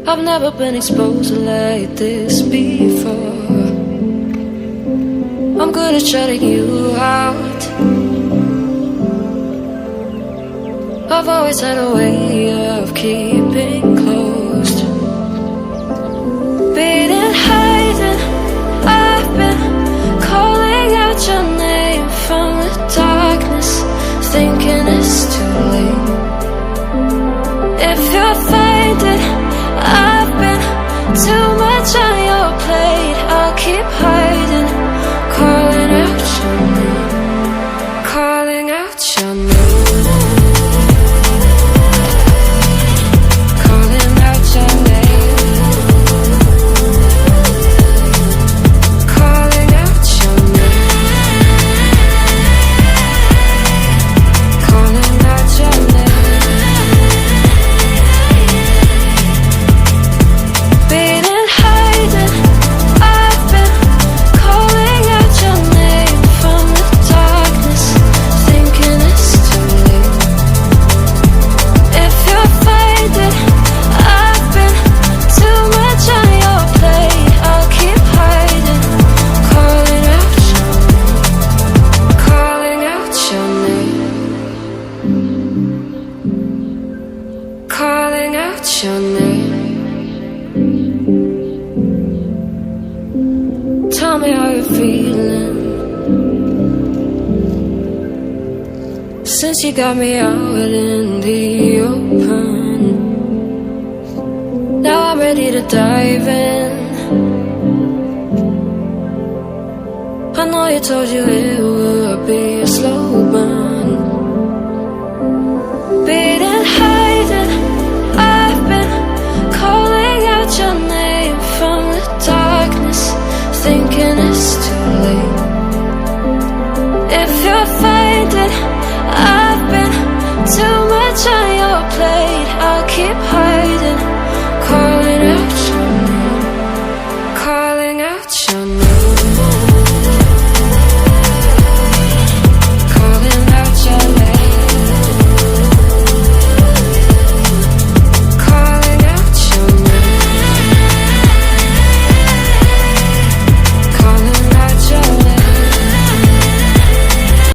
I've never been exposed like this before. I'm good at shutting you out. I've always had a way of keeping closed. Beating, hiding, I've been calling out your name from the darkness, thinking it's too late. If you'll find it, I've been too much on your plate. I'll keep hiding, calling out your name, calling out your name. Calling out your name. Tell me how you're feeling since you got me out in the open. Now I'm ready to dive in. I know you told you it would